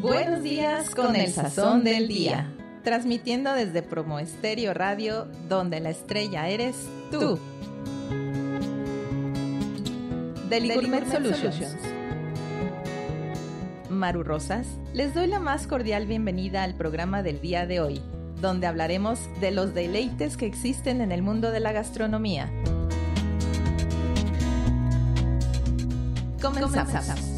Buenos días con el sazón del día. Transmitiendo desde Promo Estéreo Radio, donde la estrella eres tú. Deli Gourmet Solutions. Maru Rosas, les doy la más cordial bienvenida al programa del día de hoy, donde hablaremos de los deleites que existen en el mundo de la gastronomía. Comenzamos.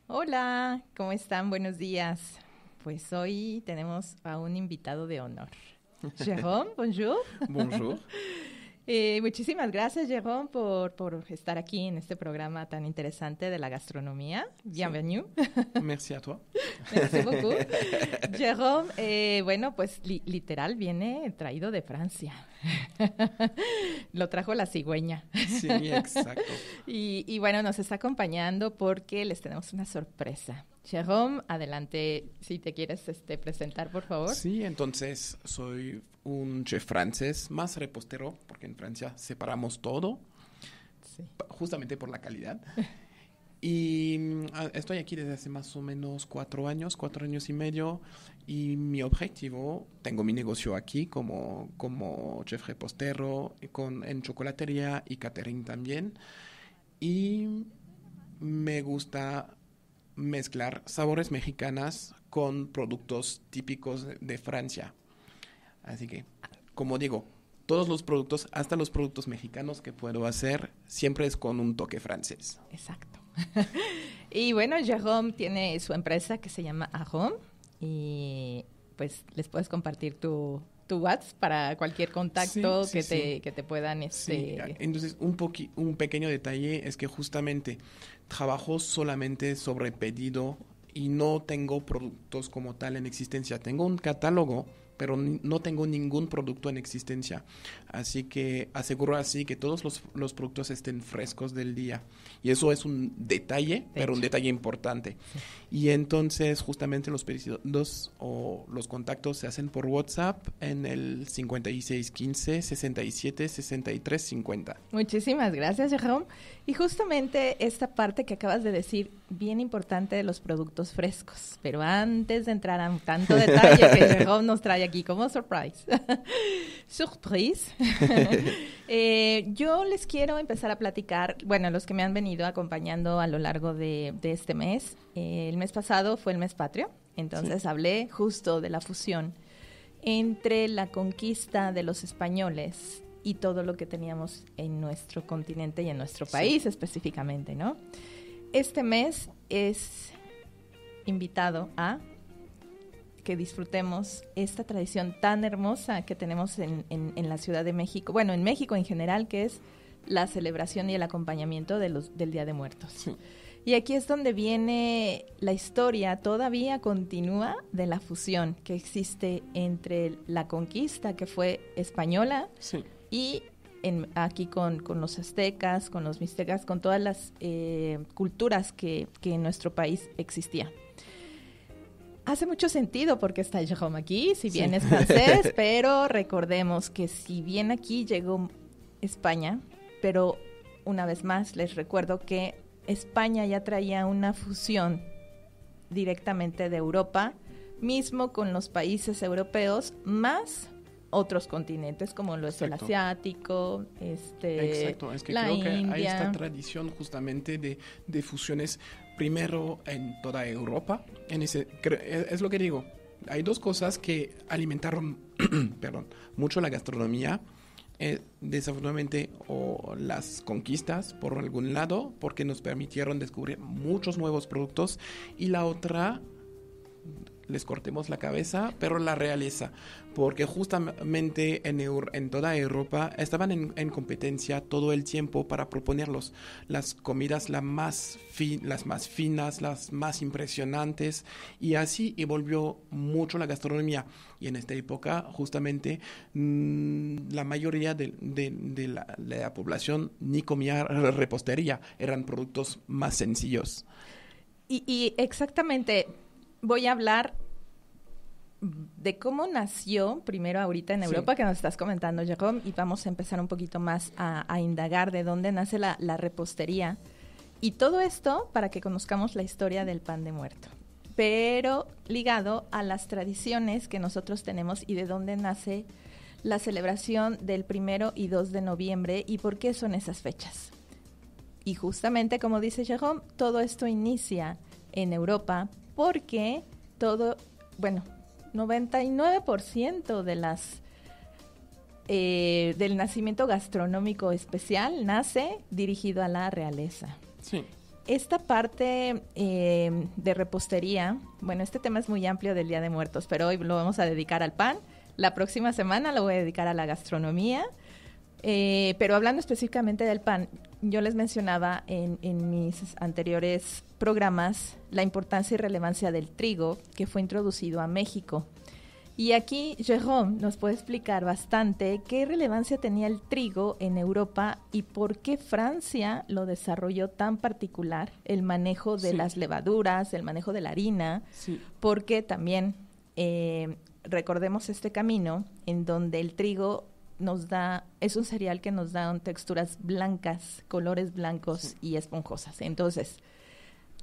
Hola, ¿cómo están? Buenos días. Pues hoy tenemos a un invitado de honor. Jérôme, bonjour. Bonjour. Muchísimas gracias, Jérôme, por estar aquí en este programa tan interesante de la gastronomía. Bienvenue. Sí. Merci a toi. Merci beaucoup. Jérôme, bueno, pues literal viene traído de Francia. Lo trajo la cigüeña. Sí, exacto. Y bueno, nos está acompañando porque les tenemos una sorpresa. Jérôme, adelante, si te quieres presentar, por favor. Sí, entonces soy un chef francés, más repostero, porque en Francia separamos todo, sí, justamente por la calidad. Y estoy aquí desde hace más o menos 4 años y medio, y mi objetivo, tengo mi negocio aquí como chef repostero, en chocolatería y catering también, y me gusta mezclar sabores mexicanas con productos típicos de Francia. Así que, como digo, todos los productos, hasta los productos mexicanos que puedo hacer, siempre es con un toque francés. Exacto. Y bueno, Jérôme tiene su empresa que se llama Arôme, y pues les puedes compartir tu WhatsApp para cualquier contacto que te puedan... Sí, entonces un pequeño detalle es que justamente trabajo solamente sobre pedido y no tengo productos como tal en existencia. Tengo un catálogo, pero no tengo ningún producto en existencia. Así que aseguro así que todos los productos estén frescos del día. Y eso es un detalle, pero un detalle importante. Sí. Y entonces justamente los pedidos o los contactos se hacen por WhatsApp en el 5615 67 63 50. Muchísimas gracias, Jérôme. Y justamente esta parte que acabas de decir, bien importante de los productos frescos. Pero antes de entrar a tanto detalle que Jérôme nos trae aquí como surprise. Surprise. Yo les quiero empezar a platicar, bueno, los que me han venido acompañando a lo largo de este mes. El mes pasado fue el mes patrio, entonces sí, hablé justo de la fusión entre la conquista de los españoles y todo lo que teníamos en nuestro continente y en nuestro país, sí, específicamente, ¿no? Este mes es invitado a que disfrutemos esta tradición tan hermosa que tenemos en la Ciudad de México, bueno, en México en general, que es la celebración y el acompañamiento del Día de Muertos. Sí. Y aquí es donde viene la historia, todavía continúa, de la fusión que existe entre la conquista, que fue española, sí, y aquí con los aztecas, con los mixtecas, con todas las culturas que en nuestro país existían. Hace mucho sentido porque está Jérôme aquí, si bien sí, es francés, pero recordemos que si bien aquí llegó España, pero una vez más les recuerdo que España ya traía una fusión directamente de Europa, mismo con los países europeos, más otros continentes como lo es el asiático, Exacto, es que la creo India. Que hay esta tradición justamente de fusiones primero en toda Europa. Es lo que digo, hay dos cosas que alimentaron mucho la gastronomía. Desafortunadamente, o las conquistas por algún lado, porque nos permitieron descubrir muchos nuevos productos, y la otra, les cortemos la cabeza, pero la realeza, porque justamente en toda Europa estaban en competencia todo el tiempo para proponerlos las comidas las más finas, las más impresionantes, y así evolvió mucho la gastronomía. Y en esta época justamente la mayoría de la población ni comía repostería, eran productos más sencillos. Y exactamente, voy a hablar de cómo nació primero ahorita en Europa, que nos estás comentando, Jérôme, y vamos a empezar un poquito más a indagar de dónde nace la repostería. Y todo esto para que conozcamos la historia del pan de muerto, pero ligado a las tradiciones que nosotros tenemos y de dónde nace la celebración del 1 y 2 de noviembre y por qué son esas fechas. Y justamente, como dice Jérôme, todo esto inicia en Europa porque 99% de del nacimiento gastronómico especial nace dirigido a la realeza. Sí. Esta parte de repostería, bueno, este tema es muy amplio del Día de Muertos, pero hoy lo vamos a dedicar al pan. La próxima semana lo voy a dedicar a la gastronomía. Pero hablando específicamente del pan, yo les mencionaba en mis anteriores programas la importancia y relevancia del trigo que fue introducido a México. Y aquí Jérôme nos puede explicar bastante qué relevancia tenía el trigo en Europa y por qué Francia lo desarrolló tan particular, el manejo de las levaduras, el manejo de la harina, porque también recordemos este camino en donde el trigo es un cereal que nos da texturas blancas, colores blancos y esponjosas. Entonces,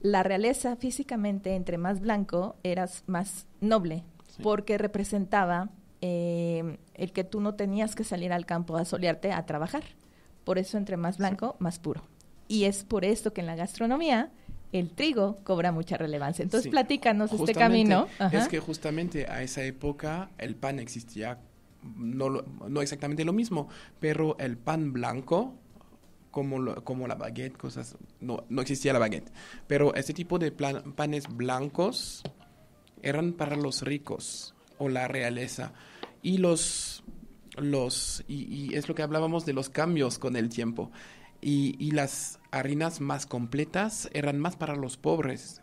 la realeza físicamente, entre más blanco, eras más noble, porque representaba el que tú no tenías que salir al campo a solearte a trabajar. Por eso, entre más blanco, más puro. Y es por esto que en la gastronomía el trigo cobra mucha relevancia. Entonces, platícanos este camino. Es que justamente a esa época el pan existía no exactamente lo mismo, pero el pan blanco, como la baguette, no existía la baguette, pero este tipo de panes blancos eran para los ricos o la realeza, y y es lo que hablábamos de los cambios con el tiempo, y las harinas más completas eran más para los pobres,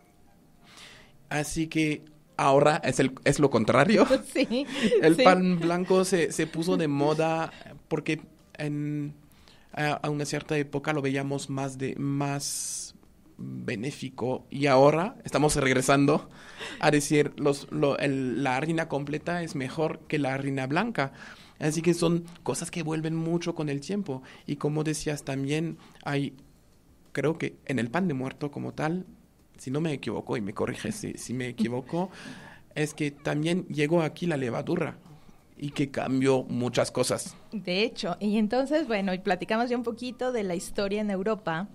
así que ahora es lo contrario. Sí, el pan blanco se puso de moda porque a una cierta época lo veíamos más benéfico, y ahora estamos regresando a decir la harina completa es mejor que la harina blanca. Así que son cosas que vuelven mucho con el tiempo. Y como decías también, creo que en el pan de muerto como tal, si no me equivoco, y me corriges si me equivoco, es que también llegó aquí la levadura y que cambió muchas cosas. De hecho, y entonces, bueno, y platicamos ya un poquito de la historia en Europa,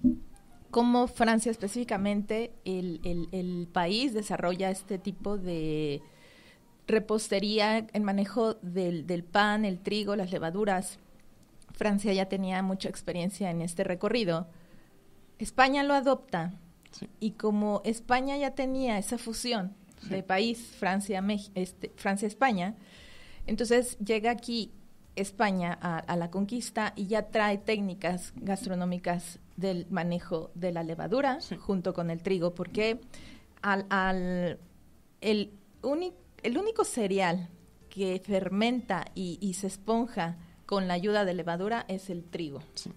cómo Francia específicamente, el país desarrolla este tipo de repostería, el manejo del pan, el trigo, las levaduras. Francia ya tenía mucha experiencia en este recorrido. España lo adopta. Sí. Y como España ya tenía esa fusión de país, Francia-España, entonces llega aquí España a la conquista y ya trae técnicas gastronómicas del manejo de la levadura junto con el trigo, porque el único cereal que fermenta y se esponja con la ayuda de levadura es el trigo. Sí.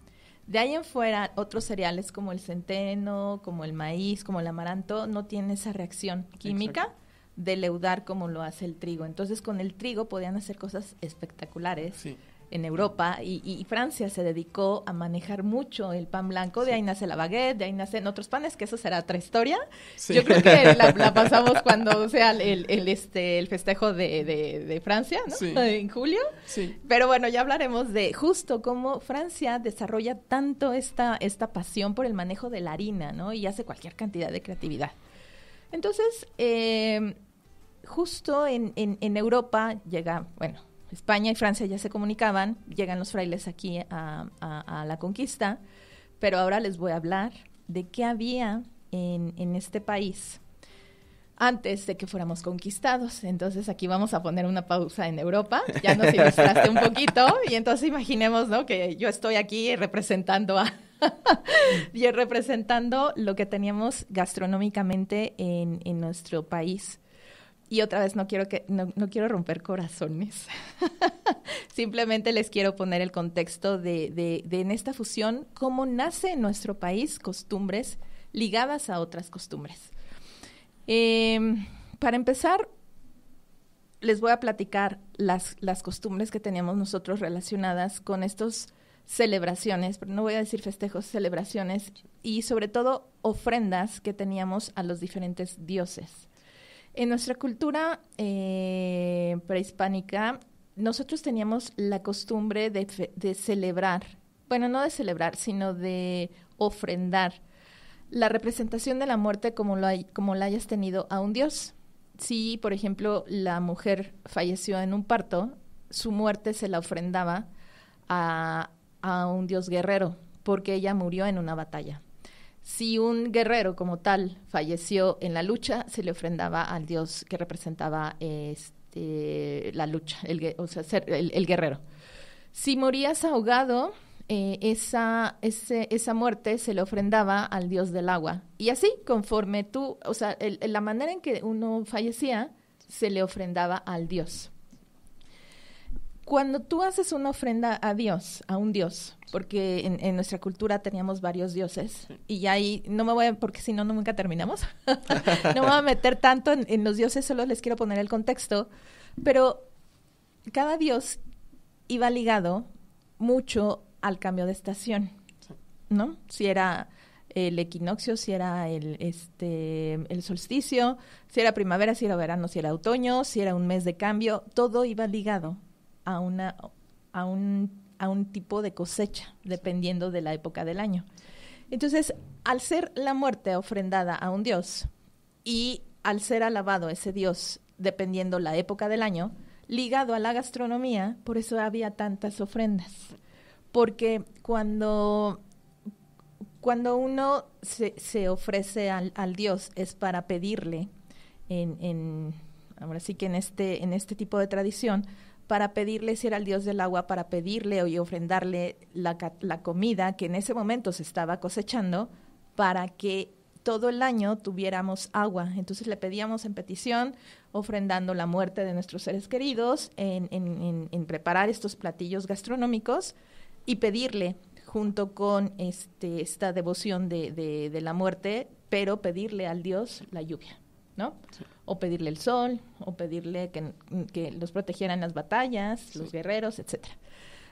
De ahí en fuera, otros cereales como el centeno, como el maíz, como el amaranto, no tienen esa reacción química de leudar como lo hace el trigo. Entonces, con el trigo podían hacer cosas espectaculares en Europa, y Francia se dedicó a manejar mucho el pan blanco. De ahí nace la baguette, de ahí nacen otros panes, que eso será otra historia. Sí. Yo creo que la pasamos cuando sea el festejo de Francia, ¿no? Sí. En julio. Sí. Pero bueno, ya hablaremos de justo cómo Francia desarrolla tanto esta pasión por el manejo de la harina, ¿no? Y hace cualquier cantidad de creatividad. Entonces, justo en Europa llega, bueno, España y Francia ya se comunicaban, llegan los frailes aquí a la conquista, pero ahora les voy a hablar de qué había en este país antes de que fuéramos conquistados. Entonces aquí vamos a poner una pausa en Europa, ya nos ilustraste un poquito, y entonces imaginemos, ¿no?, que yo estoy aquí representando representando lo que teníamos gastronómicamente en nuestro país. Y otra vez no quiero romper corazones. Simplemente les quiero poner el contexto de en esta fusión, cómo nace en nuestro país costumbres ligadas a otras costumbres. Para empezar, les voy a platicar las costumbres que teníamos nosotros relacionadas con estos celebraciones, pero no voy a decir festejos, celebraciones, y sobre todo ofrendas que teníamos a los diferentes dioses. En nuestra cultura prehispánica, nosotros teníamos la costumbre de celebrar, bueno, no de celebrar, sino de ofrendar la representación de la muerte como la hayas tenido a un dios. Si, por ejemplo, la mujer falleció en un parto, su muerte se la ofrendaba a un dios guerrero, porque ella murió en una batalla. Si un guerrero como tal falleció en la lucha, se le ofrendaba al dios que representaba la lucha, el guerrero. Si morías ahogado, esa muerte se le ofrendaba al dios del agua. Y así, conforme tú, o sea, la manera en que uno fallecía, se le ofrendaba al dios. Cuando tú haces una ofrenda a Dios, a un dios, porque en nuestra cultura teníamos varios dioses, y ya ahí no me voy a, porque si no, nunca terminamos, no me voy a meter tanto en los dioses, solo les quiero poner el contexto, pero cada dios iba ligado mucho al cambio de estación, ¿no? Si era el equinoccio, si era el solsticio, si era primavera, si era verano, si era otoño, si era un mes de cambio, todo iba ligado a un tipo de cosecha, dependiendo de la época del año. Entonces, al ser la muerte ofrendada a un dios y al ser alabado ese dios, dependiendo la época del año, ligado a la gastronomía, por eso había tantas ofrendas. Porque cuando uno se ofrece al Dios es para pedirle, ahora sí que en este tipo de tradición, para pedirle, si era el Dios del agua, para pedirle y ofrendarle la comida que en ese momento se estaba cosechando para que todo el año tuviéramos agua. Entonces le pedíamos en petición, ofrendando la muerte de nuestros seres queridos, en preparar estos platillos gastronómicos y pedirle, junto con esta devoción de la muerte, pero pedirle al Dios la lluvia, ¿no? Sí. O pedirle el sol, o pedirle que los protegieran las batallas, sí, los guerreros, etcétera.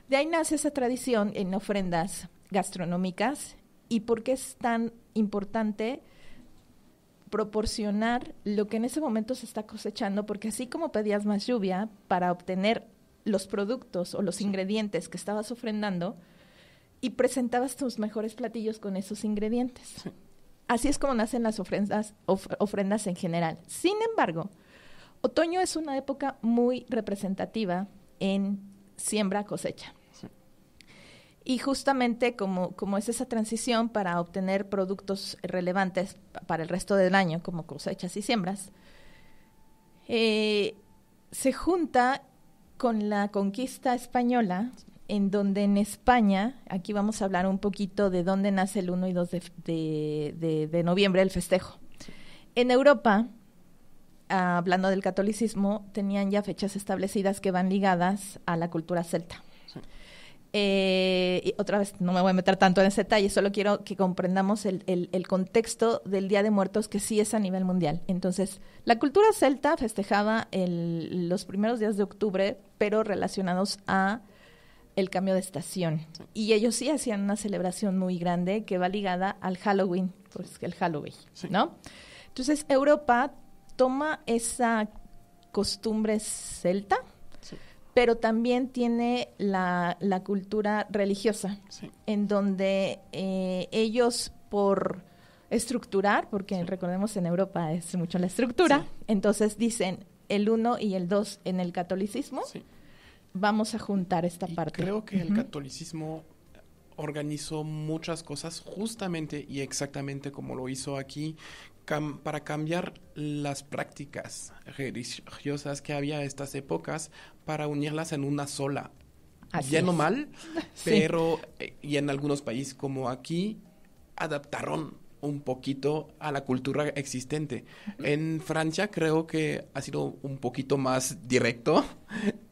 De ahí nace esa tradición en ofrendas gastronómicas. ¿Y por qué es tan importante proporcionar lo que en ese momento se está cosechando? Porque así como pedías más lluvia para obtener los productos o los ingredientes que estabas ofrendando, y presentabas tus mejores platillos con esos ingredientes. Sí. Así es como nacen las ofrendas en general. Sin embargo, otoño es una época muy representativa en siembra-cosecha. Sí. Y justamente como es esa transición para obtener productos relevantes para el resto del año, como cosechas y siembras, se junta con la conquista española, en donde en España, aquí vamos a hablar un poquito de dónde nace el 1 y 2 de noviembre, el festejo. Sí. En Europa, hablando del catolicismo, tenían ya fechas establecidas que van ligadas a la cultura celta. Sí. Y otra vez, no me voy a meter tanto en ese detalle, solo quiero que comprendamos el contexto del Día de Muertos, que sí es a nivel mundial. Entonces, la cultura celta festejaba los primeros días de octubre, pero relacionados a el cambio de estación. Sí. Y ellos sí hacían una celebración muy grande que va ligada al Halloween, pues el Halloween, sí, ¿no? Entonces, Europa toma esa costumbre celta, sí, pero también tiene la cultura religiosa, sí, en donde ellos, por estructurar, porque sí, recordemos en Europa es mucho la estructura, sí, entonces dicen el 1 y el 2 en el catolicismo, sí, vamos a juntar esta parte. Creo que el catolicismo organizó muchas cosas justamente y exactamente como lo hizo aquí, para cambiar las prácticas religiosas que había en estas épocas, para unirlas en una sola. Bien o mal, sí, pero y en algunos países como aquí adaptaron un poquito a la cultura existente. En Francia creo que ha sido un poquito más directo,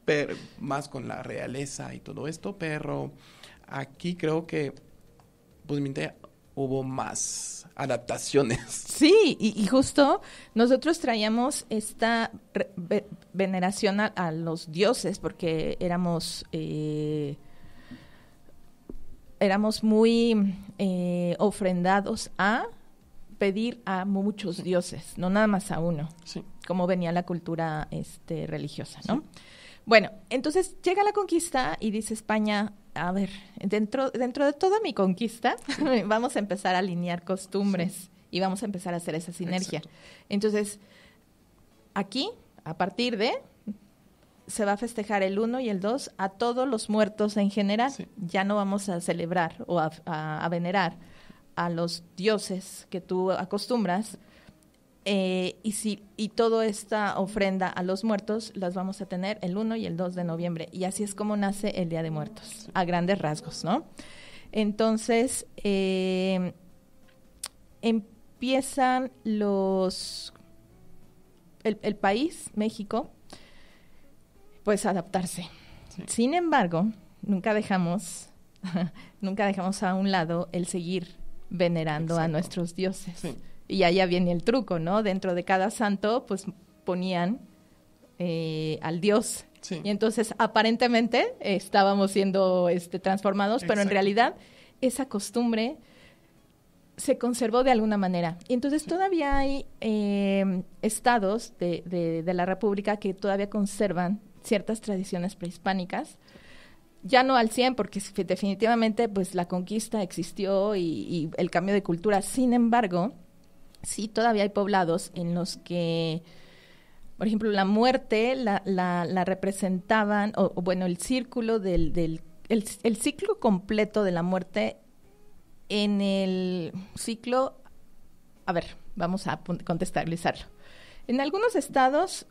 pero más con la realeza y todo esto, pero aquí creo que pues hubo más adaptaciones. Sí, y justo nosotros traíamos esta veneración a los dioses porque éramos muy ofrendados a pedir a muchos dioses, no nada más a uno, Sí. como venía la cultura religiosa, ¿no? Sí. Bueno, entonces llega la conquista y dice España, a ver, dentro de toda mi conquista, vamos a empezar a alinear costumbres y vamos a empezar a hacer esa sinergia. Exacto. Entonces, aquí, a partir de, se va a festejar el 1 y el 2 a todos los muertos en general. Sí. Ya no vamos a celebrar o a venerar a los dioses que tú acostumbras, y toda esta ofrenda a los muertos las vamos a tener el 1 y el 2 de noviembre. Y así es como nace el Día de Muertos, Sí. a grandes rasgos, ¿no? Entonces, empiezan el país, México, pues a adaptarse. Sí. Sin embargo, nunca dejamos a un lado el seguir venerando a Exacto. nuestros dioses. Sí. Y allá viene el truco, ¿no? Dentro de cada santo, pues ponían al dios. Sí. Y entonces, aparentemente, estábamos siendo transformados, pero en Exacto. realidad esa costumbre se conservó de alguna manera. Y entonces Sí. todavía hay estados de la República que todavía conservan ciertas tradiciones prehispánicas. Ya no al 100, porque definitivamente pues la conquista existió y el cambio de cultura. Sin embargo, sí todavía hay poblados en los que, por ejemplo, la muerte la representaban, o bueno, el círculo el ciclo completo de la muerte en el ciclo, a ver, vamos a contextualizarlo. En algunos estados,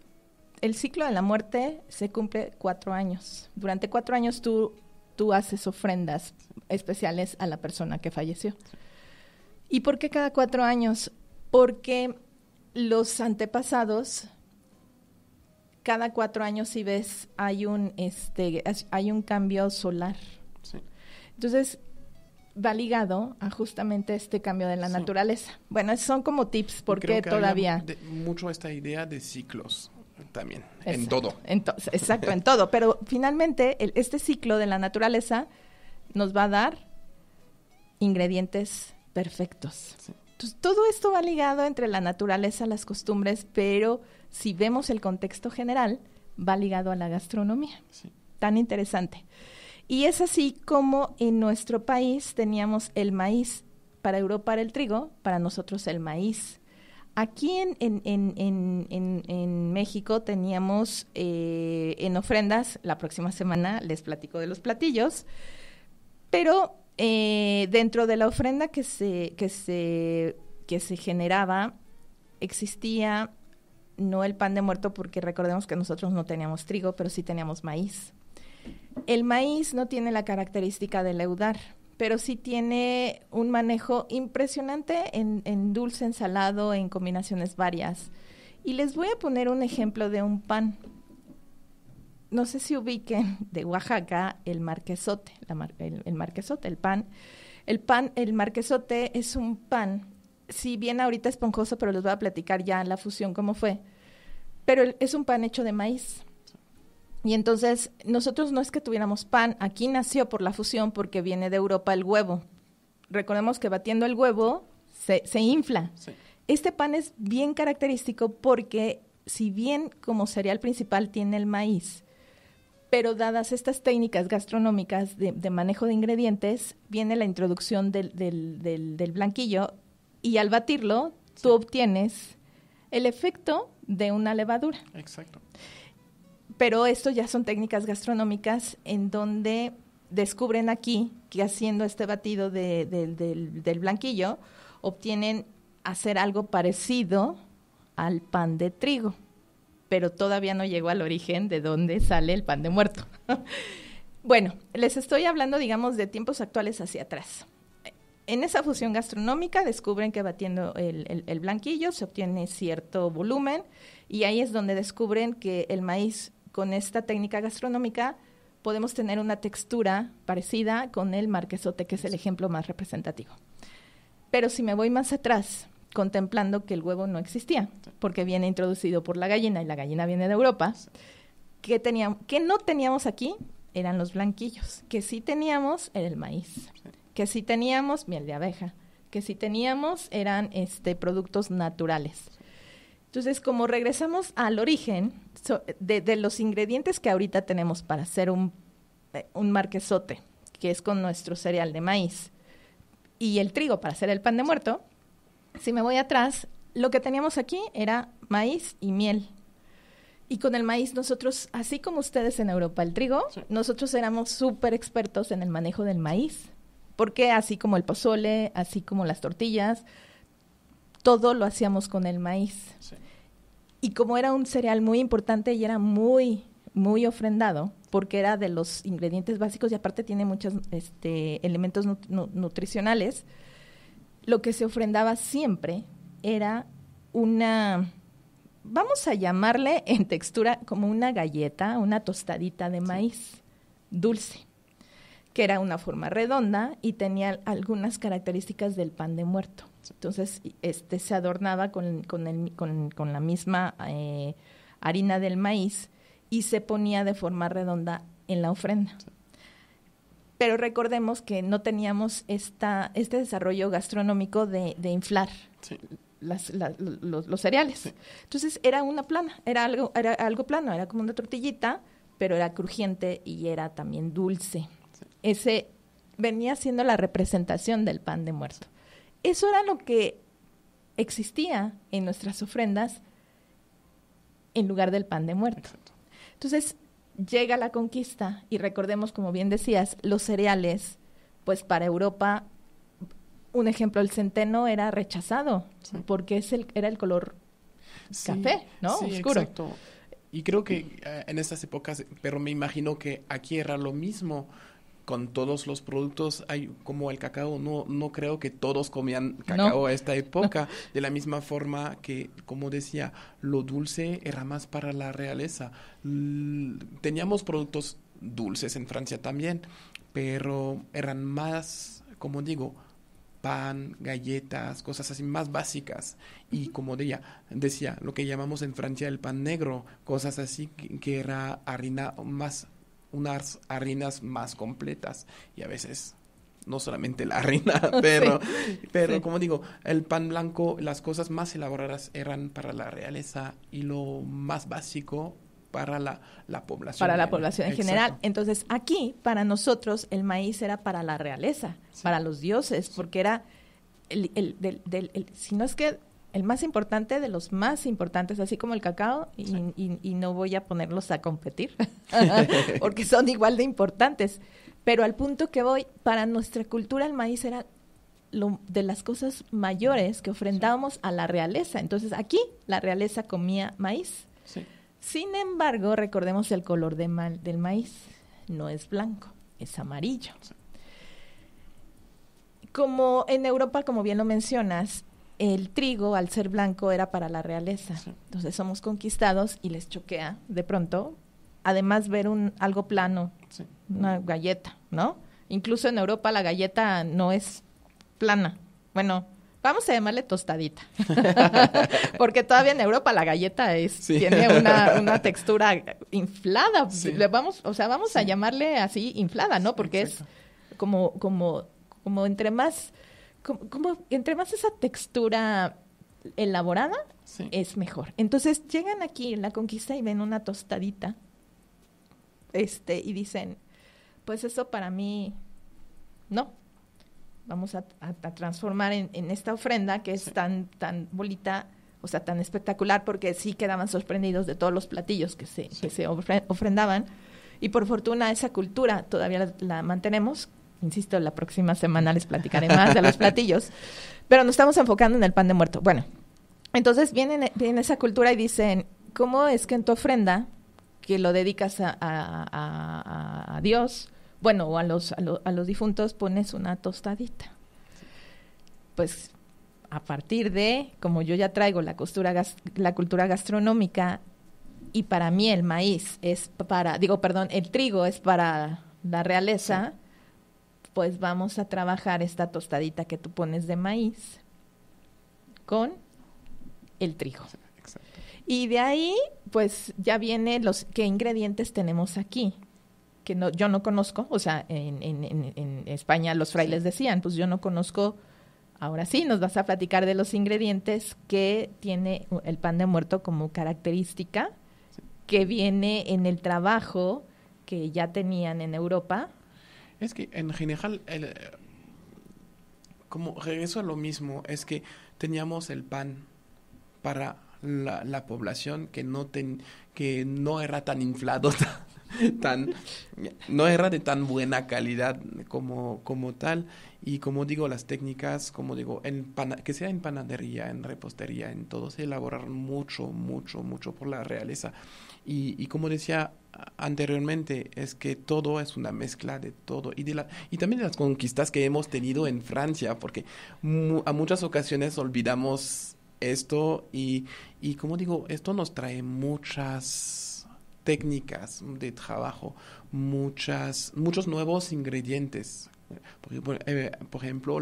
el ciclo de la muerte se cumple 4 años. Durante 4 años tú haces ofrendas especiales a la persona que falleció. ¿Y por qué cada 4 años? Porque los antepasados, cada 4 años, si ves, hay un cambio solar. Sí. Entonces, va ligado a justamente este cambio de la Sí. naturaleza. Bueno, son como tips, Y porque creo que todavía... había mucho esta idea de ciclos también, en Exacto, todo. Exacto, en todo. Pero finalmente, este ciclo de la naturaleza nos va a dar ingredientes perfectos. Sí. Entonces, todo esto va ligado entre la naturaleza, las costumbres, pero si vemos el contexto general, va ligado a la gastronomía. Sí. Tan interesante. Y es así como en nuestro país teníamos el maíz. Para Europa era el trigo, para nosotros el maíz. Aquí en México teníamos en ofrendas, la próxima semana les platico de los platillos, pero dentro de la ofrenda que se generaba, existía no el pan de muerto, porque recordemos que nosotros no teníamos trigo, pero sí teníamos maíz. El maíz no tiene la característica de leudar, pero sí tiene un manejo impresionante en dulce, en salado, en combinaciones varias. Y les voy a poner un ejemplo de un pan. No sé si ubiquen de Oaxaca el marquesote, el marquesote, el pan. El marquesote es un pan, si bien ahorita esponjoso, pero les voy a platicar ya la fusión cómo fue. Pero es un pan hecho de maíz. Y entonces, nosotros no es que tuviéramos pan, aquí nació por la fusión porque viene de Europa el huevo. Recordemos que batiendo el huevo se infla. Sí. Este pan es bien característico porque, si bien como cereal principal tiene el maíz, pero dadas estas técnicas gastronómicas de manejo de ingredientes, viene la introducción del blanquillo, y al batirlo, tú obtienes el efecto de una levadura. Exacto. Pero esto ya son técnicas gastronómicas en donde descubren aquí que haciendo este batido del blanquillo obtienen hacer algo parecido al pan de trigo, pero todavía no llegó al origen de dónde sale el pan de muerto. Bueno, les estoy hablando, digamos, de tiempos actuales hacia atrás. En esa fusión gastronómica descubren que batiendo el blanquillo se obtiene cierto volumen, y ahí es donde descubren que el maíz, con esta técnica gastronómica, podemos tener una textura parecida con el marquesote, que es el ejemplo más representativo. Pero si me voy más atrás, contemplando que el huevo no existía, porque viene introducido por la gallina y la gallina viene de Europa, que no teníamos aquí eran los blanquillos, que sí teníamos era el maíz, que sí teníamos miel de abeja, que sí teníamos eran productos naturales. Entonces, como regresamos al origen de los ingredientes que ahorita tenemos para hacer un marquesote, que es con nuestro cereal de maíz, y el trigo para hacer el pan de muerto, si me voy atrás, lo que teníamos aquí era maíz y miel. Y con el maíz nosotros, así como ustedes en Europa, el trigo, nosotros éramos súper expertos en el manejo del maíz. Porque así como el pozole, así como las tortillas, todo lo hacíamos con el maíz. Sí. Y como era un cereal muy importante y era muy, muy ofrendado, porque era de los ingredientes básicos y aparte tiene muchos elementos nutricionales, lo que se ofrendaba siempre era vamos a llamarle en textura como una galleta, una tostadita de maíz dulce, que era una forma redonda y tenía algunas características del pan de muerto. Entonces, se adornaba con la misma harina del maíz y se ponía de forma redonda en la ofrenda. Pero recordemos que no teníamos este desarrollo gastronómico de inflar los cereales. Sí. Entonces, era una plana, era algo plano, era como una tortillita, pero era crujiente y era también dulce. Sí. Ese venía siendo la representación del pan de muerto. Eso era lo que existía en nuestras ofrendas en lugar del pan de muerto. Exacto. Entonces, llega la conquista y recordemos, como bien decías, los cereales, pues para Europa, un ejemplo, el centeno era rechazado porque era el color café, ¿no? Sí, oscuro. Exacto. Y creo que en estas épocas, pero me imagino que aquí era lo mismo. Con todos los productos, como el cacao, no creo que todos comían cacao a esta época, de la misma forma que, como decía, lo dulce era más para la realeza. Teníamos productos dulces en Francia también, pero eran más, como digo, pan, galletas, cosas así más básicas. Y como decía, lo que llamamos en Francia el pan negro, cosas así que era harina unas harinas más completas y a veces no solamente la harina, pero como digo, el pan blanco, las cosas más elaboradas eran para la realeza y lo más básico para la población. Para la población en general. Entonces, aquí, para nosotros, el maíz era para la realeza, para los dioses, porque era si no es que el más importante de los más importantes, así como el cacao, y no voy a ponerlos a competir, porque son igual de importantes. Pero al punto que voy, para nuestra cultura el maíz era de las cosas mayores que ofrendábamos a la realeza. Entonces aquí la realeza comía maíz. Sí. Sin embargo, recordemos el color del maíz. No es blanco, es amarillo. Sí. Como en Europa, como bien lo mencionas, el trigo, al ser blanco, era para la realeza. Sí. Entonces somos conquistados y les choquea de pronto, además ver algo plano, una galleta, ¿no? Incluso en Europa la galleta no es plana. Bueno, vamos a llamarle tostadita. Porque todavía en Europa la galleta tiene una textura inflada. Sí. Vamos a llamarle así inflada, ¿no? Porque es como entre más... Como entre más esa textura elaborada, es mejor. Entonces, llegan aquí en la conquista y ven una tostadita, y dicen, pues eso para mí, no. Vamos a transformar en esta ofrenda que es tan bonita, o sea, tan espectacular, porque sí quedaban sorprendidos de todos los platillos que se ofrendaban. Y por fortuna esa cultura todavía la mantenemos. Insisto, la próxima semana les platicaré más de los platillos. Pero nos estamos enfocando en el pan de muerto. Bueno, entonces viene esa cultura y dicen, ¿cómo es que en tu ofrenda, que lo dedicas a Dios, bueno, o a los difuntos, pones una tostadita? Pues a partir de, como yo ya traigo la cultura gastronómica, y para mí el maíz es el trigo es para la realeza, pues vamos a trabajar esta tostadita que tú pones de maíz con el trigo. Exacto. Y de ahí, pues ya viene qué ingredientes tenemos aquí, que yo no conozco, o sea, en España los frailes decían, pues yo no conozco. Ahora sí, nos vas a platicar de los ingredientes que tiene el pan de muerto como característica, que viene en el trabajo que ya tenían en Europa. Es que en general, como regreso a lo mismo, es que teníamos el pan para la población que no era tan inflado, no era de tan buena calidad como tal. Y como digo, las técnicas, como digo, que sea en panadería, en repostería, en todo, se elaboraron mucho por la realeza. Y como decía anteriormente, es que todo es una mezcla de todo. Y también de las conquistas que hemos tenido en Francia, porque a muchas ocasiones olvidamos esto y como digo, esto nos trae muchas técnicas de trabajo, muchos nuevos ingredientes. Por ejemplo,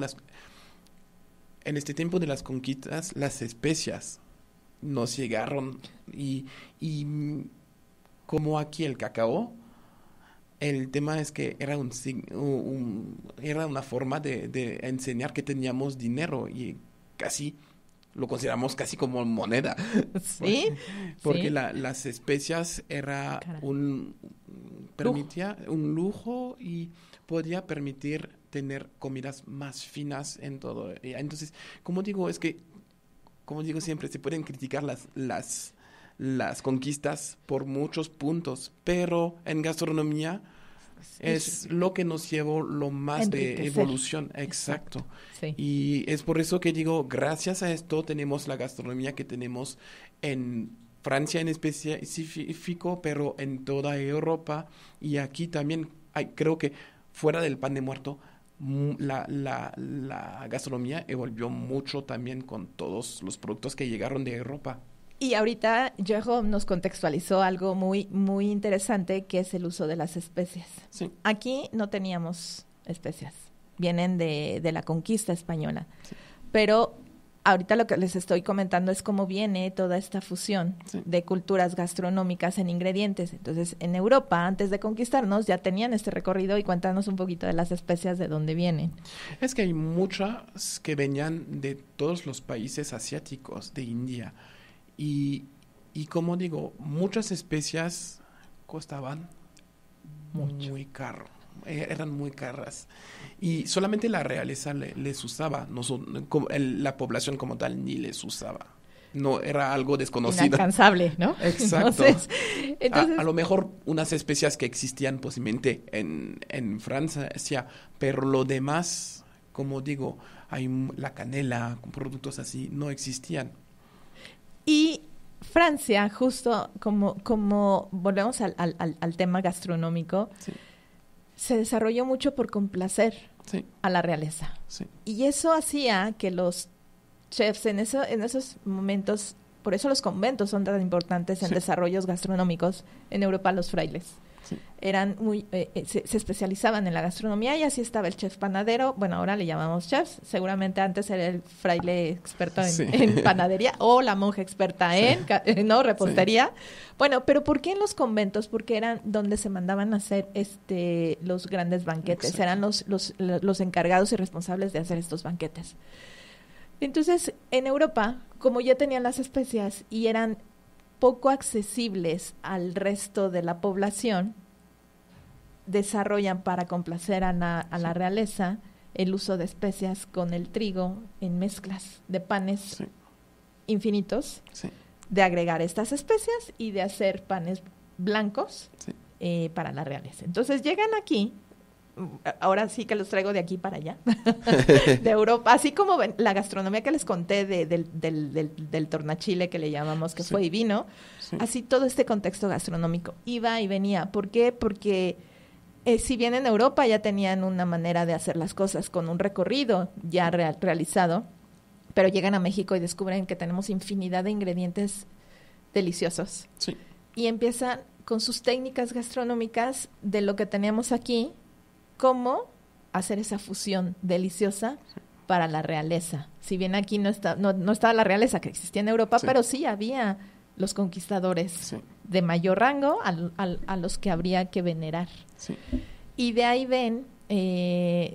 en este tiempo de las conquistas, las especias nos llegaron y como aquí el cacao, el tema es que era era una forma de enseñar que teníamos dinero y casi lo consideramos casi como moneda. Sí. Porque sí. Las especias era permitía un lujo y podía permitir tener comidas más finas en todo. Entonces, como digo siempre, se pueden criticar las conquistas por muchos puntos, pero en gastronomía es lo que nos llevó lo más de evolución. Exacto. Sí. Y es por eso que digo, gracias a esto tenemos la gastronomía que tenemos en Francia en específico, pero en toda Europa. Y aquí también creo que fuera del pan de muerto, la gastronomía evolvió mucho también con todos los productos que llegaron de Europa. Y ahorita Jerome nos contextualizó algo muy, muy interesante, que es el uso de las especias. Sí. Aquí no teníamos especias, vienen de la conquista española. Sí. Pero ahorita lo que les estoy comentando es cómo viene toda esta fusión de culturas gastronómicas en ingredientes. Entonces, en Europa, antes de conquistarnos, ya tenían este recorrido, y cuéntanos un poquito de las especias, de dónde vienen. Es que hay muchas que venían de todos los países asiáticos, de India. Y como digo, muchas especias costaban muy caro, eran muy caras. Y solamente la realeza les usaba, la población como tal ni les usaba. No, era algo desconocido. Inalcanzable, ¿no? Exacto. Entonces... A lo mejor unas especias que existían posiblemente en Francia, pero lo demás, como digo, hay la canela, productos así, no existían. Y Francia, justo como volvemos al tema gastronómico, se desarrolló mucho por complacer a la realeza. Sí. Y eso hacía que los chefs en esos momentos, por eso los conventos son tan importantes en desarrollos gastronómicos en Europa, los frailes. Eran se especializaban en la gastronomía, y así estaba el chef panadero. Bueno, ahora le llamamos chefs. Seguramente antes era el fraile experto en panadería, o la monja experta en repostería. Bueno, pero ¿por qué en los conventos? Porque eran donde se mandaban a hacer los grandes banquetes. Exacto. Eran los encargados y responsables de hacer estos banquetes. Entonces, en Europa, como ya tenían las especias y eran poco accesibles al resto de la población, desarrollan, para complacer a la realeza, el uso de especias con el trigo en mezclas de panes infinitos, de agregar estas especias y de hacer panes blancos para la realeza. Entonces llegan aquí, ahora sí que los traigo de aquí para allá, de Europa, así como la gastronomía que les conté del tornachile, que le llamamos, que fue y vino, así todo este contexto gastronómico iba y venía. ¿Por qué? Porque si bien en Europa ya tenían una manera de hacer las cosas con un recorrido ya realizado, pero llegan a México y descubren que tenemos infinidad de ingredientes deliciosos. Y empiezan con sus técnicas gastronómicas de lo que teníamos aquí, como hacer esa fusión deliciosa para la realeza. Si bien aquí no estaba la realeza que existía en Europa, pero sí había los conquistadores de mayor rango a los que habría que venerar. Sí. Y de ahí ven,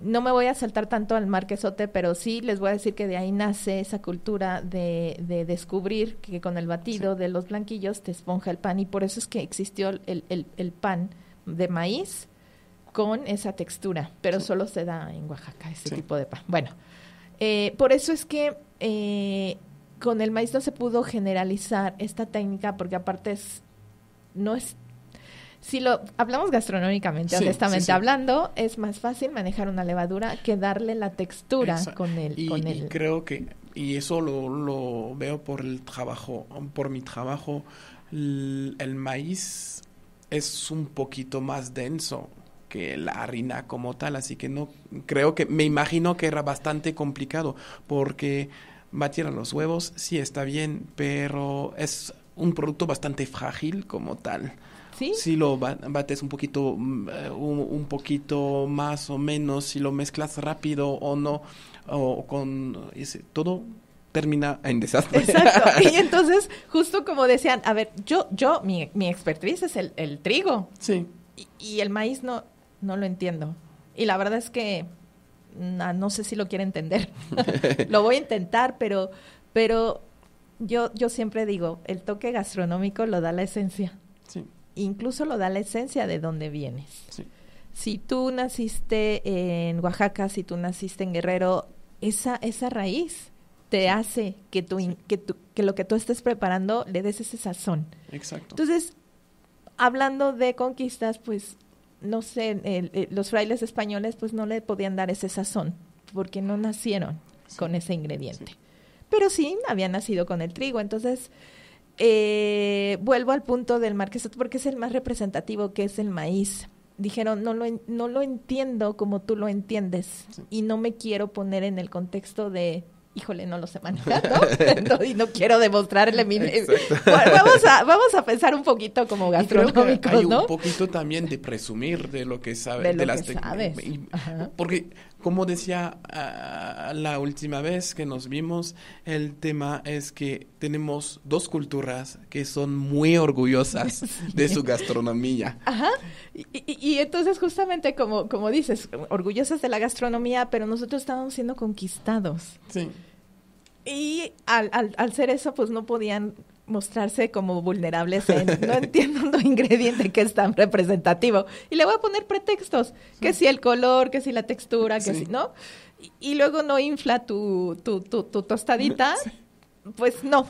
no me voy a saltar tanto al marquesote, pero sí les voy a decir que de ahí nace esa cultura de descubrir que con el batido de los blanquillos te esponja el pan, y por eso es que existió el pan de maíz con esa textura, pero solo se da en Oaxaca ese tipo de pan. Bueno, por eso es que con el maíz no se pudo generalizar esta técnica, porque aparte si lo hablamos gastronómicamente, honestamente hablando, es más fácil manejar una levadura que darle la textura con el... Y creo que, y eso lo veo por mi trabajo, el maíz es un poquito más denso que la harina como tal, así que no creo que, me imagino que era bastante complicado, porque batir a los huevos sí está bien, pero es un producto bastante frágil como tal. ¿Sí? Si lo bates un poquito más o menos, si lo mezclas rápido o no, o con todo termina en desastre. Exacto. Y entonces, justo como decían, a ver, mi expertise es el trigo. Sí. Y el maíz no lo entiendo. Y la verdad es que no sé si lo quiere entender. Lo voy a intentar, pero yo siempre digo, el toque gastronómico lo da la esencia. Sí. Incluso lo da la esencia de dónde vienes. Sí. Si tú naciste en Oaxaca, si tú naciste en Guerrero, esa raíz te hace que lo que tú estés preparando le des ese sazón. Exacto. Entonces, hablando de conquistas, pues, no sé, los frailes españoles pues no le podían dar ese sazón, porque no nacieron con ese ingrediente. Sí. Pero sí habían nacido con el trigo, entonces... vuelvo al punto del marquesote porque es el más representativo, que es el maíz. Dijeron, no lo entiendo como tú lo entiendes, y no me quiero poner en el contexto de, híjole, no lo sé manejar, ¿no? Y no quiero demostrarle Bueno, vamos a pensar un poquito como gastronómicos, hay ¿no? Un poquito también de presumir de lo que sabes. De las sabes. Porque, como decía la última vez que nos vimos, el tema es que tenemos dos culturas que son muy orgullosas de su gastronomía. Ajá. Y entonces, justamente como dices, orgullosas de la gastronomía, pero nosotros estábamos siendo conquistados. Sí. Y al ser eso, pues no podían mostrarse como vulnerables no entiendo un ingrediente que es tan representativo. Y le voy a poner pretextos, que si el color, que si la textura, que si, ¿no? Y luego no infla tu tostadita, pues no.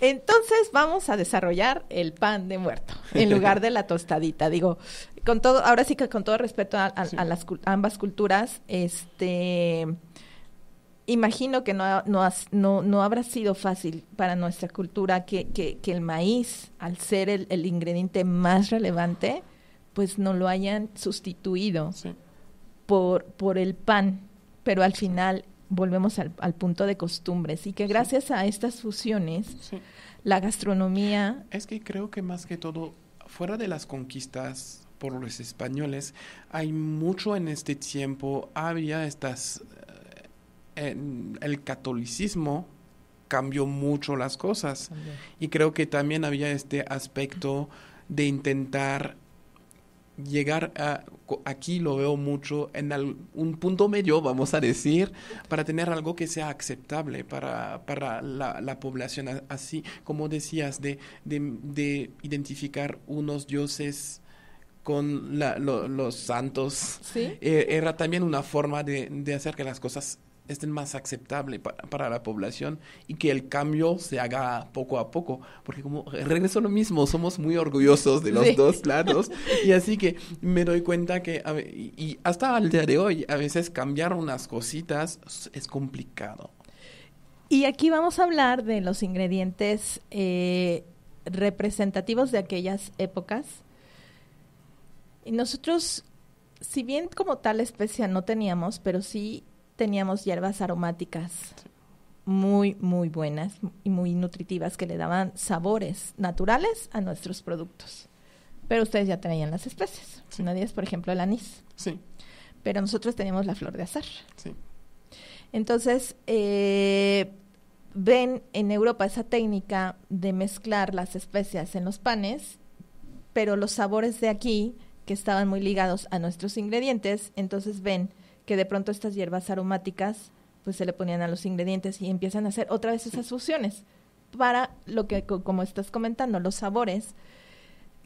Entonces vamos a desarrollar el pan de muerto en lugar de la tostadita. Digo, con todo, ahora sí que con todo respeto a ambas culturas, imagino que no habrá sido fácil para nuestra cultura que el maíz, al ser el ingrediente más relevante, pues no lo hayan sustituido por el pan. Pero al final volvemos al punto de costumbres, y que gracias a estas fusiones, la gastronomía... Es que creo que más que todo, fuera de las conquistas por los españoles, hay mucho en este tiempo, había estas... el catolicismo cambió mucho las cosas. Y creo que también había este aspecto de intentar llegar aquí lo veo mucho en un punto medio, vamos a decir, para tener algo que sea aceptable para la población, así como decías, de identificar unos dioses con los santos. ¿Sí? Era también una forma de hacer que las cosas estén más aceptables para la población, y que el cambio se haga poco a poco, porque como regreso a lo mismo, somos muy orgullosos de los dos lados, y así que me doy cuenta que y hasta el día de hoy a veces cambiar unas cositas es complicado. Y aquí vamos a hablar de los ingredientes representativos de aquellas épocas. Y nosotros, si bien como tal especia no teníamos, pero sí teníamos hierbas aromáticas muy, muy buenas y muy nutritivas, que le daban sabores naturales a nuestros productos. Pero ustedes ya traían las especies. Sí. Una de ellas, por ejemplo, el anís. Sí. pero nosotros teníamos la flor de azahar. Sí. Entonces, ven en Europa esa técnica de mezclar las especias en los panes, pero los sabores de aquí, que estaban muy ligados a nuestros ingredientes, entonces ven que de pronto estas hierbas aromáticas pues se le ponían a los ingredientes y empiezan a hacer otra vez esas fusiones para lo que, como estás comentando, los sabores,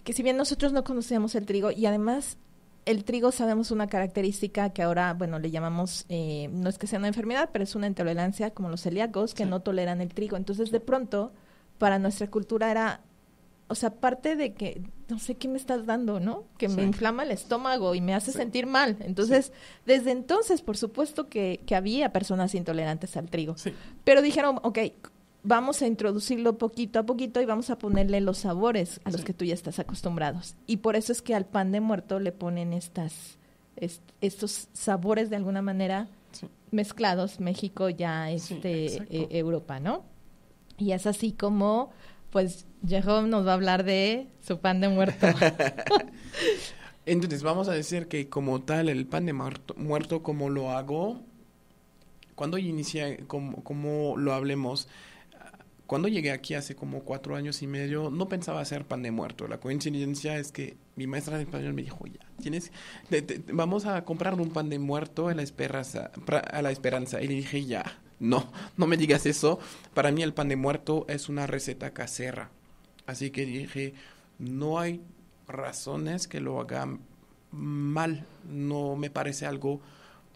que si bien nosotros no conocíamos el trigo, y además el trigo sabemos una característica que ahora, bueno, le llamamos, no es que sea una enfermedad, pero es una intolerancia como los celíacos que no toleran el trigo. Entonces, de pronto, para nuestra cultura era, o sea, parte de que, no sé qué me estás dando, ¿no? Que me inflama el estómago y me hace sentir mal. Entonces, desde entonces, por supuesto que había personas intolerantes al trigo. Sí. Pero dijeron, ok, vamos a introducirlo poquito a poquito y vamos a ponerle los sabores a los que tú ya estás acostumbrados. Y por eso es que al pan de muerto le ponen estos sabores de alguna manera mezclados, México ya Europa, ¿no? Y es así como, pues, Jérôme nos va a hablar de su pan de muerto. Entonces, vamos a decir que como tal, el pan de muerto como lo hago, cuando inicié, como lo hablemos, cuando llegué aquí hace como 4 años y medio, no pensaba hacer pan de muerto. La coincidencia es que mi maestra de español me dijo, ya, vamos a comprar un pan de muerto a la esperanza. Y le dije, ya, no me digas eso. Para mí el pan de muerto es una receta casera. Así que dije, no hay razones que lo hagan mal. No me parece algo,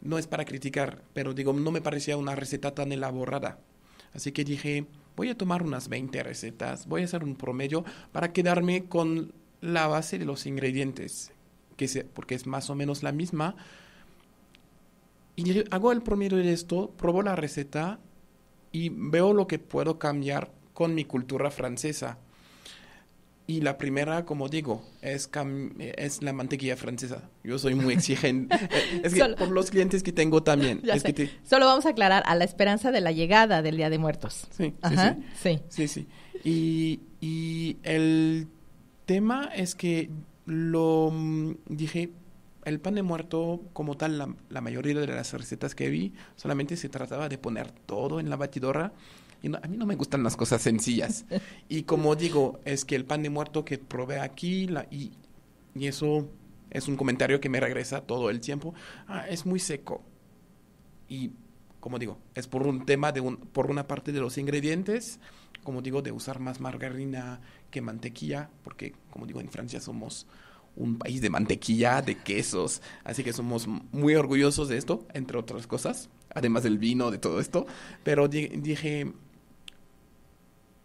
no es para criticar, pero digo, no me parecía una receta tan elaborada. Así que dije, voy a tomar unas 20 recetas, voy a hacer un promedio para quedarme con la base de los ingredientes, porque es más o menos la misma. Y hago el promedio de esto, probo la receta y veo lo que puedo cambiar con mi cultura francesa. Y la primera, como digo, es la mantequilla francesa. Yo soy muy exigente. Es que por los clientes que tengo también. Solo vamos a aclarar a la esperanza de la llegada del Día de Muertos. Sí, sí. Y el tema es que dije, el pan de muerto, como tal, la mayoría de las recetas que vi, solamente se trataba de poner todo en la batidora. Y a mí no me gustan las cosas sencillas. Y como digo, es que el pan de muerto que probé aquí, y eso es un comentario que me regresa todo el tiempo, es muy seco. Y como digo, es por un tema por una parte de los ingredientes, como digo, de usar más margarina que mantequilla, porque como digo, en Francia somos un país de mantequilla, de quesos, así que somos muy orgullosos de esto, entre otras cosas, además del vino, de todo esto. Pero dije,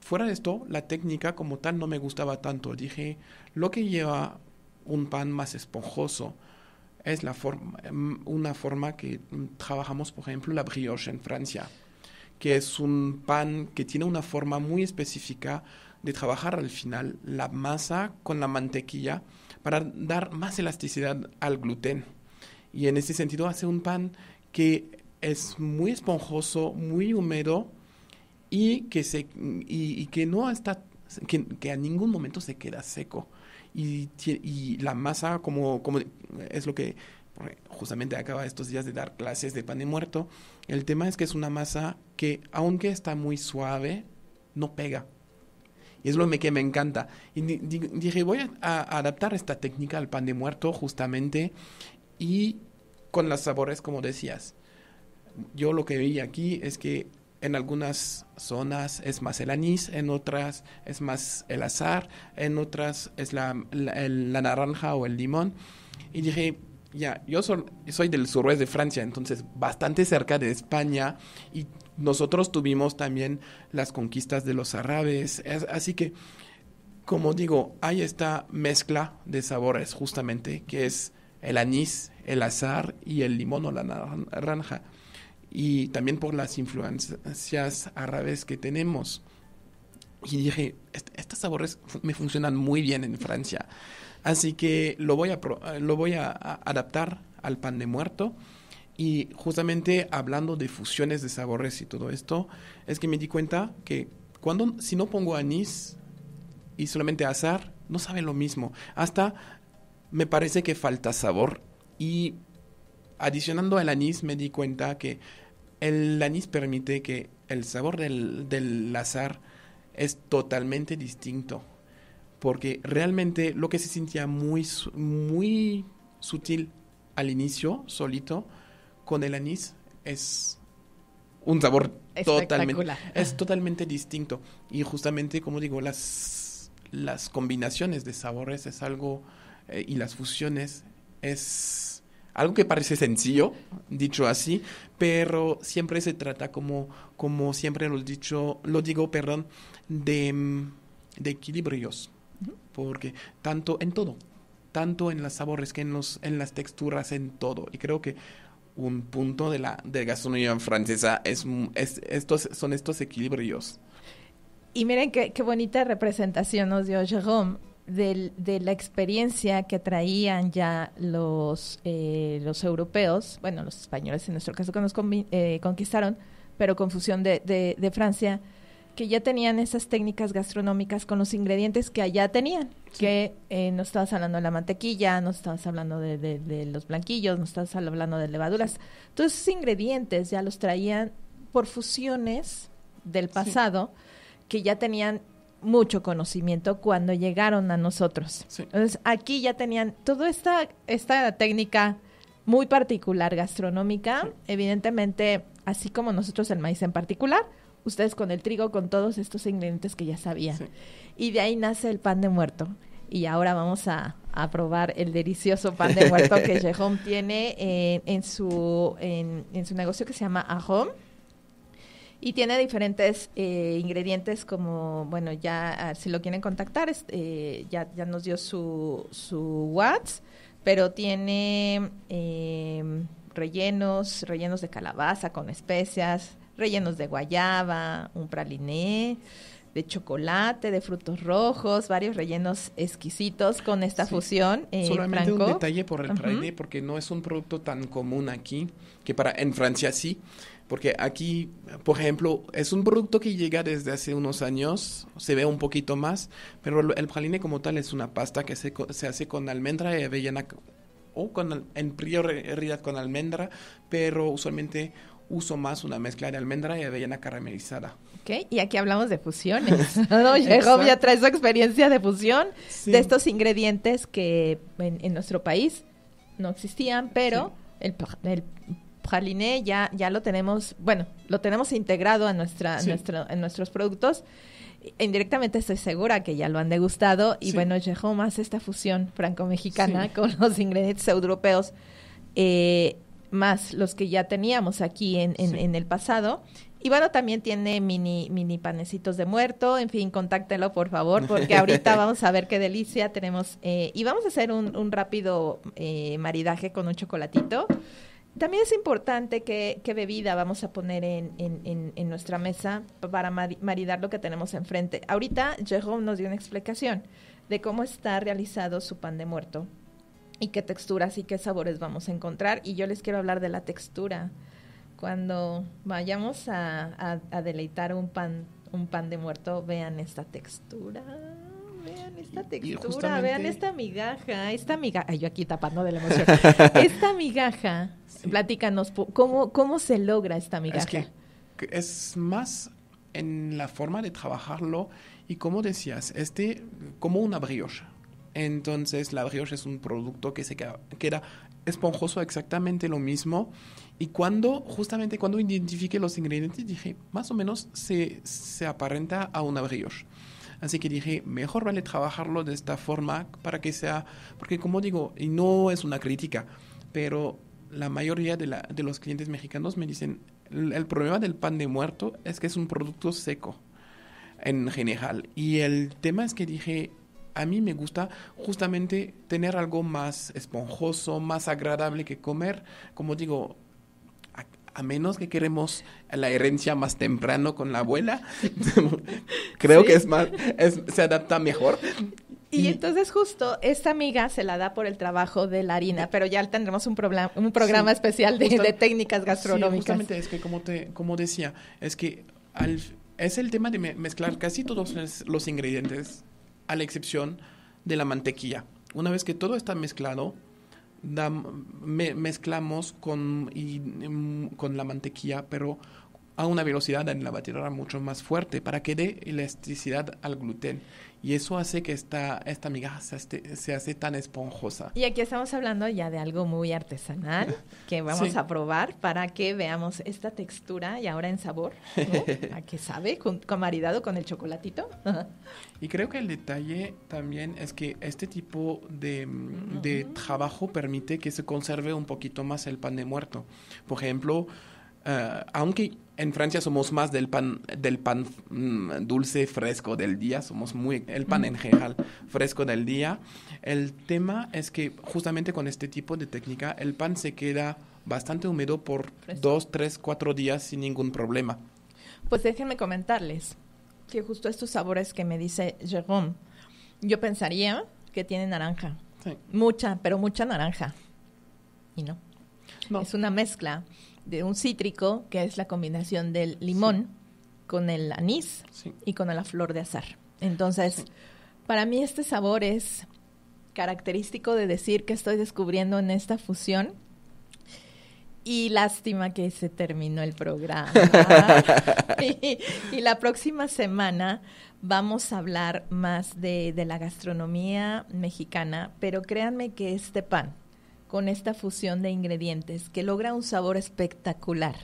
fuera de esto, la técnica como tal no me gustaba tanto. Dije, lo que lleva un pan más esponjoso es una forma que trabajamos, por ejemplo, la brioche en Francia, que es un pan que tiene una forma muy específica de trabajar al final la masa con la mantequilla para dar más elasticidad al gluten. Y en ese sentido hace un pan que es muy esponjoso, muy húmedo y que no está, que a ningún momento se queda seco. Y la masa, como es lo que justamente acaba estos días de dar clases de pan de muerto, el tema es que es una masa que, aunque está muy suave, no pega. Y es lo que me encanta. Y dije, voy a adaptar esta técnica al pan de muerto justamente y con los sabores, como decías. Yo lo que vi aquí es que en algunas zonas es más el anís, en otras es más el azahar, en otras es la naranja o el limón. Y dije, ya, yo soy del suroeste de Francia, entonces bastante cerca de España, y nosotros tuvimos también las conquistas de los árabes, así que, como digo, hay esta mezcla de sabores justamente, que es el anís, el azahar y el limón o la naranja, y también por las influencias árabes que tenemos. Y dije, estos sabores me funcionan muy bien en Francia, así que lo voy a adaptar al pan de muerto. Y justamente hablando de fusiones de sabores y todo esto, es que me di cuenta que si no pongo anís y solamente azahar, no sabe lo mismo. Hasta me parece que falta sabor. Y adicionando el anís me di cuenta que el anís permite que el sabor del azar es totalmente distinto. Porque realmente lo que se sentía muy sutil al inicio, solito, con el anís es un sabor totalmente distinto. Y justamente, como digo, las combinaciones de sabores es algo, y las fusiones es algo que parece sencillo, dicho así, pero siempre se trata como siempre lo digo, de equilibrios. Porque tanto en todo, tanto en los sabores que en las texturas, en todo. Y creo que un punto de la gastronomía francesa son estos equilibrios. Y miren qué bonita representación nos dio Jérôme de la experiencia que traían ya los europeos, bueno, los españoles en nuestro caso que nos conquistaron, pero con fusión de Francia, que ya tenían esas técnicas gastronómicas con los ingredientes que allá tenían, sí. Que no estabas hablando de la mantequilla, no estabas hablando de los blanquillos, no estabas hablando de levaduras. Sí. Todos esos ingredientes ya los traían por fusiones del pasado, sí. Que ya tenían mucho conocimiento cuando llegaron a nosotros. Sí. Entonces, aquí ya tenían toda esta técnica muy particular gastronómica, sí. Evidentemente, así como nosotros el maíz en particular, ustedes con el trigo, con todos estos ingredientes que ya sabían. Sí. Y de ahí nace el pan de muerto. Y ahora vamos a probar el delicioso pan de muerto que Jérôme tiene en su negocio que se llama Arôme. Y tiene diferentes ingredientes como, bueno, ya si lo quieren contactar, ya nos dio su WhatsApp, pero tiene rellenos de calabaza con especias, rellenos de guayaba, un praliné, de chocolate, de frutos rojos, varios rellenos exquisitos con esta fusión. Solamente Franco. Un detalle por el praliné, porque no es un producto tan común aquí, que en Francia sí, porque aquí, por ejemplo, es un producto que llega desde hace unos años, se ve un poquito más, pero el praliné como tal es una pasta que se hace con almendra y avellana, o en prioridad con almendra, pero usualmente uso más una mezcla de almendra y avellana caramelizada. Ok, y aquí hablamos de fusiones, ¿no? Jérôme ya trae su experiencia de fusión, sí. De estos ingredientes que en nuestro país no existían, pero sí. el praliné ya lo tenemos, bueno, lo tenemos integrado a en nuestros productos. Indirectamente estoy segura que ya lo han degustado y sí. Bueno, Jérôme hace esta fusión franco-mexicana, sí. Con los ingredientes europeos, más los que ya teníamos aquí en el pasado. Y bueno, también tiene mini panecitos de muerto. En fin, contáctelo, por favor, porque ahorita vamos a ver qué delicia tenemos. Y vamos a hacer un rápido maridaje con un chocolatito. También es importante qué bebida vamos a poner en nuestra mesa para maridar lo que tenemos enfrente. Ahorita Jérôme nos dio una explicación de cómo está realizado su pan de muerto y qué texturas y qué sabores vamos a encontrar. Y yo les quiero hablar de la textura. Cuando vayamos a deleitar un pan de muerto, vean esta textura. Vean esta textura, vean esta migaja. Ay, yo aquí tapando de la emoción. Esta migaja, sí. Platícanos, ¿cómo se logra esta migaja? Es que es más en la forma de trabajarlo y como decías, como una brioche. Entonces la brioche es un producto que se queda esponjoso, exactamente lo mismo. Y justamente cuando identifiqué los ingredientes, dije, más o menos se aparenta a una brioche. Así que dije, mejor vale trabajarlo de esta forma para que sea, porque como digo, y no es una crítica, pero la mayoría de los clientes mexicanos me dicen, el problema del pan de muerto es que es un producto seco en general. Y el tema es que dije, a mí me gusta justamente tener algo más esponjoso, más agradable que comer. Como digo, a menos que queremos la herencia más temprano con la abuela, creo sí. Que se adapta mejor. Y entonces justo esta miga se la da por el trabajo de la harina, pero ya tendremos un programa sí, especial de técnicas gastronómicas. Sí, justamente es que como decía, es que es el tema de mezclar casi todos los ingredientes, a la excepción de la mantequilla. Una vez que todo está mezclado, mezclamos con la mantequilla, pero a una velocidad en la batidora mucho más fuerte para que dé elasticidad al gluten. Y eso hace que esta migaja se hace tan esponjosa. Y aquí estamos hablando ya de algo muy artesanal que vamos a probar para que veamos esta textura y ahora en sabor, ¿no? ¿A qué sabe? Con maridado con el chocolatito. Y creo que el detalle también es que este tipo de trabajo permite que se conserve un poquito más el pan de muerto. Por ejemplo, aunque en Francia somos más del pan dulce fresco del día, somos muy el pan en general fresco del día. El tema es que justamente con este tipo de técnica el pan se queda bastante húmedo por 2, 3, 4 días sin ningún problema. Pues déjenme comentarles que justo estos sabores que me dice Jérôme, yo pensaría que tiene naranja. Sí. Mucha naranja. Y no. Es una mezcla de un cítrico, que es la combinación del limón con el anís y con la flor de azahar. Entonces, para mí este sabor es característico de decir que estoy descubriendo en esta fusión. Y lástima que se terminó el programa. y la próxima semana vamos a hablar más de la gastronomía mexicana, pero créanme que este pan, con esta fusión de ingredientes que logra un sabor espectacular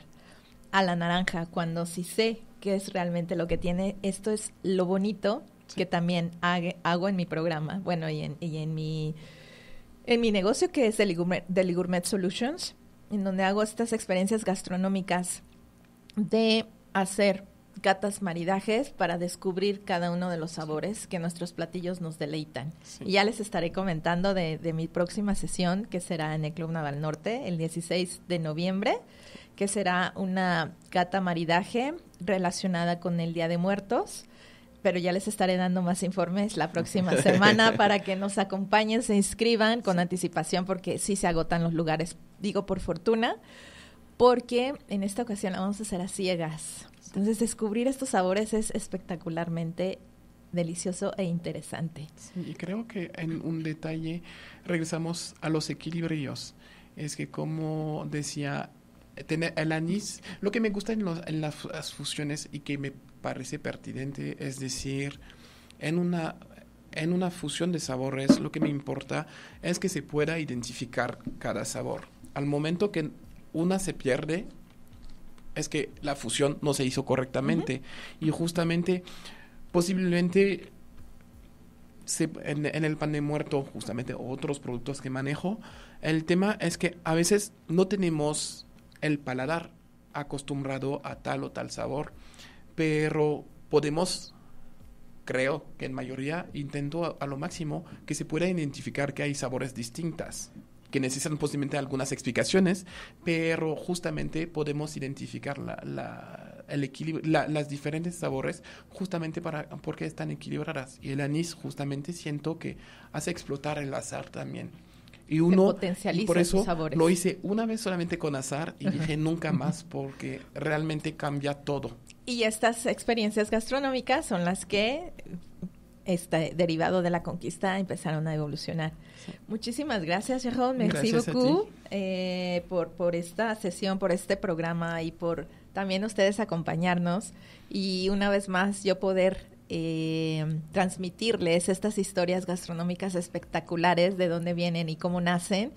a la naranja, cuando sí sé qué es realmente lo que tiene, esto es lo bonito que también hago en mi programa, bueno, y en mi negocio que es Deli Gourmet Solutions, en donde hago estas experiencias gastronómicas de hacer catas maridajes para descubrir cada uno de los sabores que nuestros platillos nos deleitan. Sí. Y ya les estaré comentando de mi próxima sesión, que será en el Club Naval Norte, el 16 de noviembre, que será una cata maridaje relacionada con el Día de Muertos, pero ya les estaré dando más informes la próxima semana para que nos acompañen, se inscriban con anticipación, porque sí se agotan los lugares, digo por fortuna, porque en esta ocasión la vamos a hacer a ciegas. Entonces, descubrir estos sabores es espectacularmente delicioso e interesante. Sí, y creo que en un detalle regresamos a los equilibrios. Es que, como decía, tener el anís, lo que me gusta en las fusiones y que me parece pertinente, es decir, en una fusión de sabores, lo que me importa es que se pueda identificar cada sabor. Al momento que una se pierde, es que la fusión no se hizo correctamente. Y justamente, posiblemente, en el pan de muerto, justamente otros productos que manejo, el tema es que a veces no tenemos el paladar acostumbrado a tal o tal sabor, pero podemos, creo que en mayoría, intento a lo máximo que se pueda identificar que hay sabores distintas, que necesitan posiblemente algunas explicaciones, pero justamente podemos identificar el equilibrio, las diferentes sabores justamente porque están equilibradas. Y el anís justamente siento que hace explotar el azahar también. Y por eso lo hice una vez solamente con azahar y dije nunca más, porque realmente cambia todo. Y estas experiencias gastronómicas son las que derivado de la conquista empezaron a evolucionar. Sí. Muchísimas gracias, Jérôme. Merci beaucoup por esta sesión, por este programa y por también ustedes acompañarnos. Y una vez más yo poder transmitirles estas historias gastronómicas espectaculares, de dónde vienen y cómo nacen.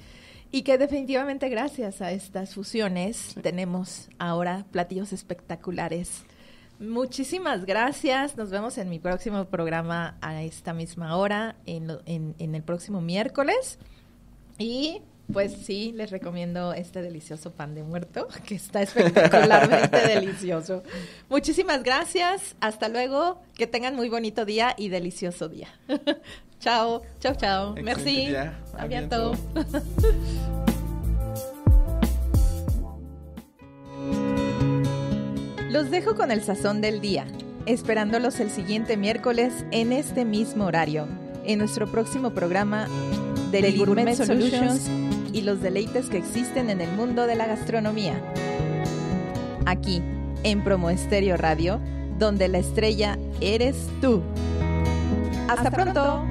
Y que definitivamente gracias a estas fusiones tenemos ahora platillos espectaculares. Muchísimas gracias. Nos vemos en mi próximo programa a esta misma hora, en el próximo miércoles. Y pues sí, les recomiendo este delicioso pan de muerto, que está espectacularmente delicioso. Muchísimas gracias. Hasta luego. Que tengan muy bonito día y delicioso día. Chao, chao, chao. Merci. A bientôt. Los dejo con el sazón del día, esperándolos el siguiente miércoles en este mismo horario, en nuestro próximo programa de Gourmet Solutions y los deleites que existen en el mundo de la gastronomía. Aquí, en Promo Estéreo Radio, donde la estrella eres tú. ¡Hasta pronto!